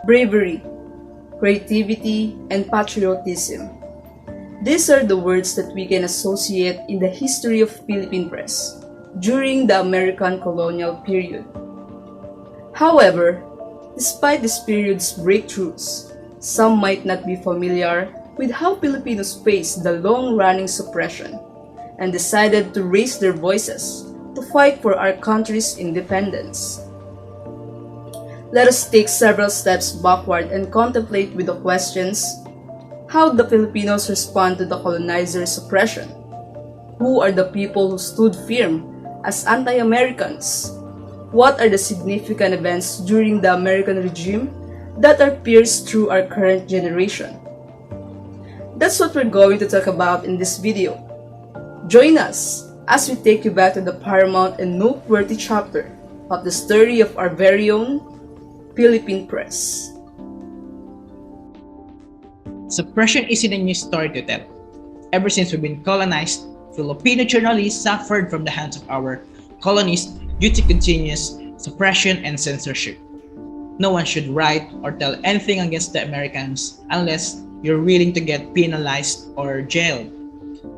bravery, creativity, and patriotism. These are the words that we can associate in the history of Philippine press during the American colonial period. However, despite this period's breakthroughs, some might not be familiar with how Filipinos faced the long-running suppression and decided to raise their voices to fight for our country's independence. Let us take several steps backward and contemplate with the questions: how the Filipinos respond to the colonizers' oppression? Who are the people who stood firm as anti-Americans? What are the significant events during the American regime that are pierced through our current generation? That's what we're going to talk about in this video. Join us as we take you back to the paramount and noteworthy chapter of the story of our very own Philippine press. Suppression isn't a new story to tell. Ever since we've been colonized, Filipino journalists suffered from the hands of our colonists due to continuous suppression and censorship. No one should write or tell anything against the Americans unless you're willing to get penalized or jailed.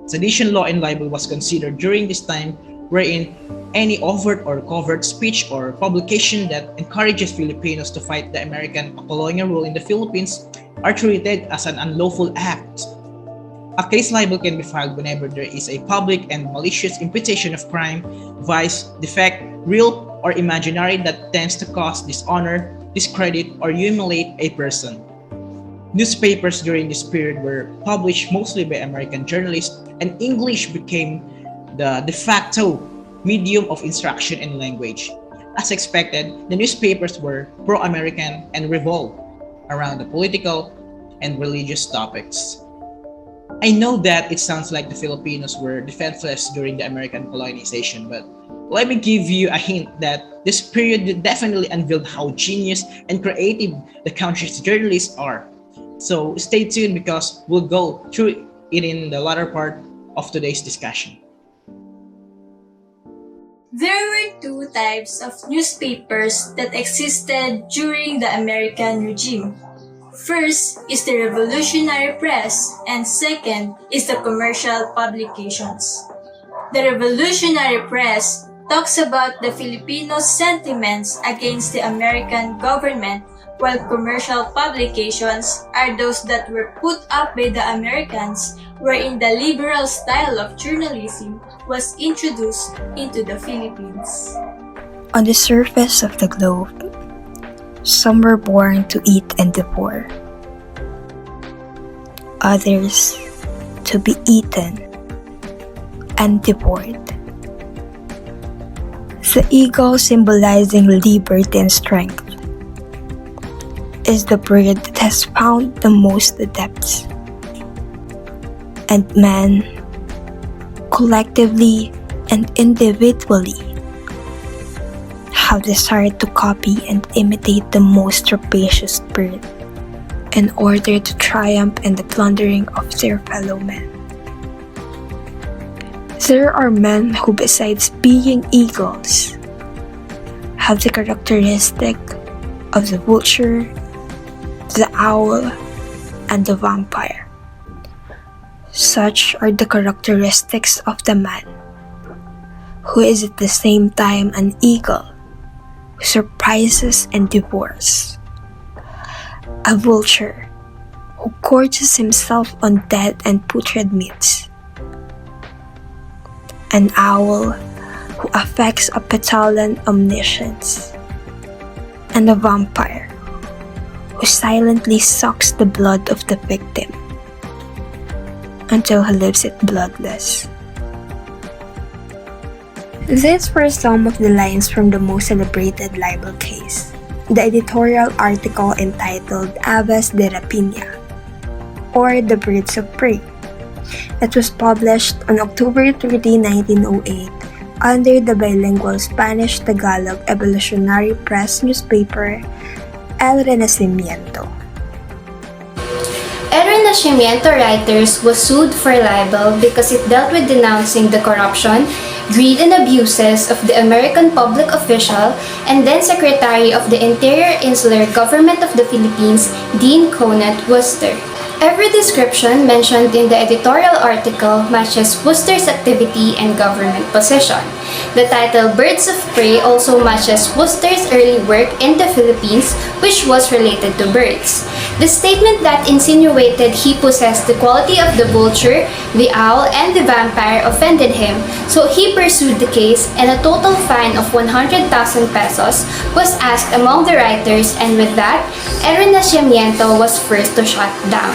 Sedition law and libel was considered during this time, wherein any overt or covert speech or publication that encourages Filipinos to fight the American colonial rule in the Philippines are treated as an unlawful act. A case libel can be filed whenever there is a public and malicious imputation of crime, vice, defect, real or imaginary, that tends to cause dishonor, discredit, or humiliate a person. Newspapers during this period were published mostly by American journalists, and English became the de facto medium of instruction and language. As expected, the newspapers were pro-American and revolved around the political and religious topics. I know that it sounds like the Filipinos were defenseless during the American colonization, but let me give you a hint that this period definitely unveiled how genius and creative the country's journalists are. So stay tuned because we'll go through it in the latter part of today's discussion. There were two types of newspapers that existed during the American regime. First is the revolutionary press, and second is the commercial publications. The revolutionary press talks about the Filipinos' sentiments against the American government, while commercial publications are those that were put up by the Americans, wherein the liberal style of journalism was introduced into the Philippines. On the surface of the globe, some were born to eat and devour, others to be eaten and devoured. The eagle, symbolizing liberty and strength, is the bird that has found the most adepts, and man, collectively and individually, have desired to copy and imitate the most rapacious bird in order to triumph in the plundering of their fellow men. There are men who, besides being eagles, have the characteristic of the vulture, the owl, and the vampire. Such are the characteristics of the man who is at the same time an eagle who surprises and devours, a vulture who gorges himself on dead and putrid meats, an owl who affects a petulant omniscience, and a vampire who silently sucks the blood of the victim until he leaves it bloodless. These were some of the lines from the most celebrated libel case, the editorial article entitled Aves de Rapiña, or The Birds of Prey. It was published on October 30, 1908 under the bilingual Spanish-Tagalog evolutionary press newspaper El Renacimiento. El Renacimiento writers was sued for libel because it dealt with denouncing the corruption greed and abuses of the American public official and then Secretary of the Interior Insular Government of the Philippines, Dean Conant Worcester. Every description mentioned in the editorial article matches Worcester's activity and government position. The title Birds of Prey also matches Worcester's early work in the Philippines, which was related to birds. The statement that insinuated he possessed the quality of the vulture, the owl, and the vampire offended him, so he pursued the case and a total fine of 100,000 pesos was asked among the writers, and with that, El Renacimiento was first to shut down.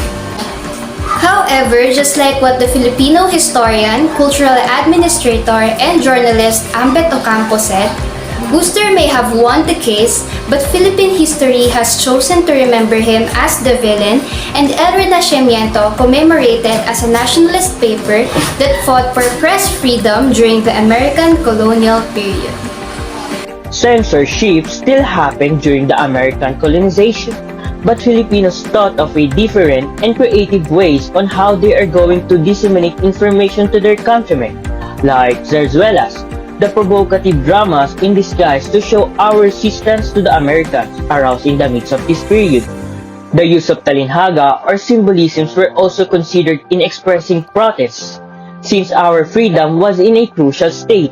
However, just like what the Filipino historian, cultural administrator, and journalist Ambet Ocampo said, Worcester may have won the case, but Philippine history has chosen to remember him as the villain, and El Renacimiento commemorated as a nationalist paper that fought for press freedom during the American colonial period. Censorship still happened during the American colonization, but Filipinos thought of a different and creative ways on how they are going to disseminate information to their countrymen, like zarzuelas, the provocative dramas in disguise to show our resistance to the Americans aroused in the midst of this period. The use of talinhaga or symbolisms were also considered in expressing protests, since our freedom was in a crucial state.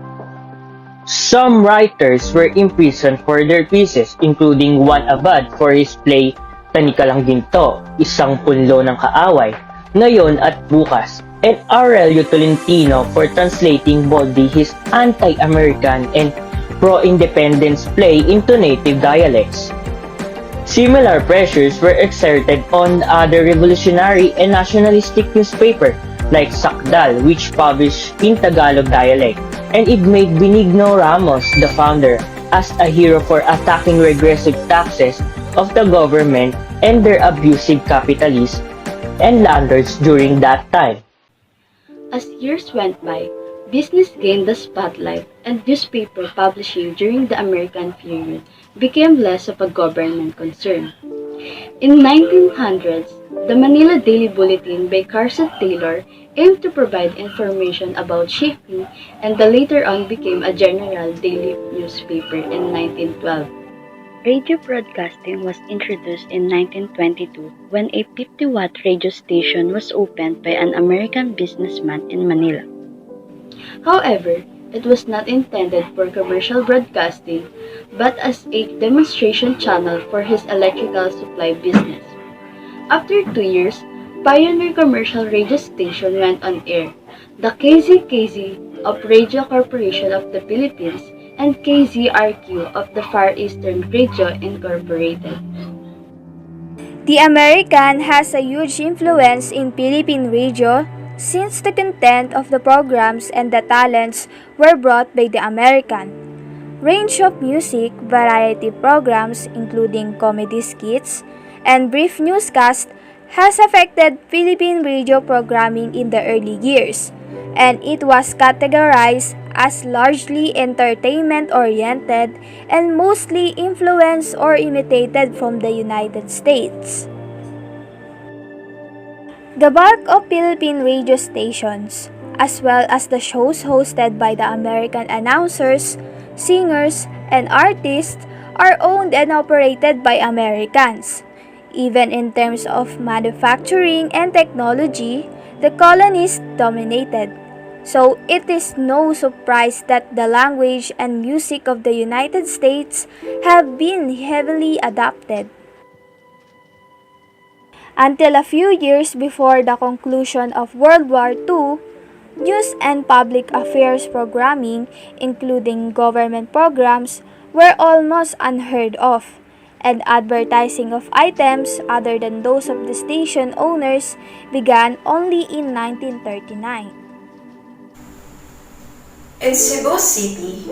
Some writers were imprisoned for their pieces, including Juan Abad for his play Tanikalang Ginto, Isang Punlo ng Kaaway, Ngayon at Bukas, and Aurelio Tolentino for translating boldly his anti-American and pro-independence play into native dialects. Similar pressures were exerted on other revolutionary and nationalistic newspapers like Sakdal, which published in Tagalog dialect, and it made Benigno Ramos, the founder, as a hero for attacking regressive taxes of the government and their abusive capitalists and landlords during that time. As years went by, business gained the spotlight, and newspaper publishing during the American period became less of a government concern. In 1900s, the Manila Daily Bulletin by Carson Taylor aimed to provide information about shipping, and the later on became a general daily newspaper in 1912. Radio broadcasting was introduced in 1922 when a 50-watt radio station was opened by an American businessman in Manila. However, it was not intended for commercial broadcasting, but as a demonstration channel for his electrical supply business. After 2 years, Pioneer Commercial Radio Station went on air, the KZKZ of Radio Corporation of the Philippines, and KZRQ of the Far Eastern Radio Incorporated. The American has a huge influence in Philippine radio since the content of the programs and the talents were brought by the American. Range of music, variety programs including comedy skits, and brief newscasts has affected Philippine radio programming in the early years, and it was categorized as largely entertainment-oriented and mostly influenced or imitated from the United States. The bulk of Philippine radio stations, as well as the shows hosted by the American announcers, singers, and artists, are owned and operated by Americans. Even in terms of manufacturing and technology, the colonies dominated. So it is no surprise that the language and music of the United States have been heavily adopted. Until a few years before the conclusion of World War II, news and public affairs programming, including government programs, were almost unheard of, and advertising of items other than those of the station owners began only in 1939. In Cebu City,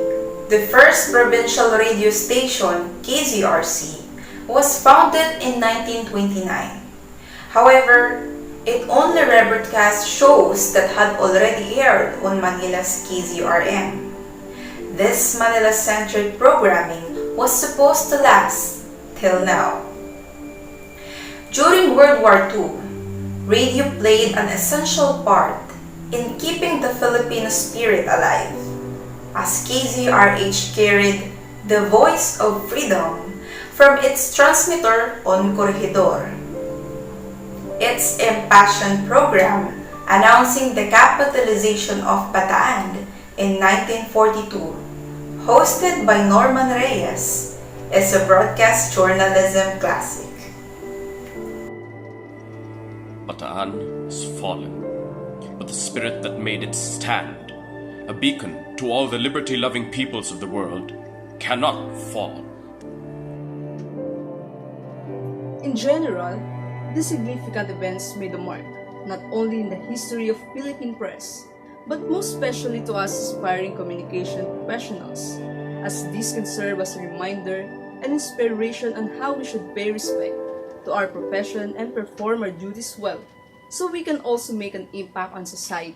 the first provincial radio station, KZRC, was founded in 1929. However, it only rebroadcast shows that had already aired on Manila's KZRM. This Manila-centered programming was supposed to last till now. During World War II, radio played an essential part in keeping the Filipino spirit alive. as KZRH carried the voice of freedom from its transmitter on Corregidor. Its impassioned program announcing the capitalization of Bataan in 1942, hosted by Norman Reyes, is a broadcast journalism classic. Bataan has fallen, but the spirit that made it stand, a beacon to all the liberty-loving peoples of the world, cannot fall. In general, these significant events made a mark, not only in the history of Philippine press, but most especially to us aspiring communication professionals, as this can serve as a reminder and inspiration on how we should pay respect to our profession and perform our duties well, so we can also make an impact on society.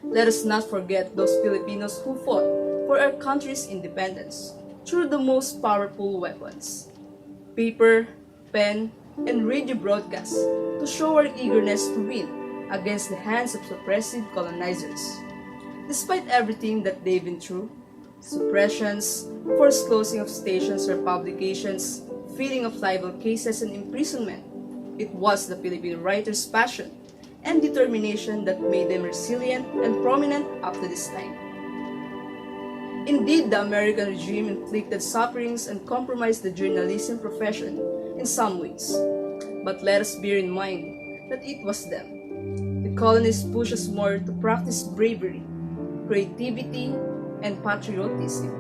Let us not forget those Filipinos who fought for our country's independence through the most powerful weapons: paper, pen, and radio broadcasts, to show our eagerness to win against the hands of suppressive colonizers. Despite everything that they've been through, suppressions, forced closing of stations or publications, feeding of libel cases and imprisonment, it was the Filipino writers' passion and determination that made them resilient and prominent up to this time. Indeed, the American regime inflicted sufferings and compromised the journalism profession in some ways. But let us bear in mind that it was them. The colonists pushed us more to practice bravery, creativity, and patriotism.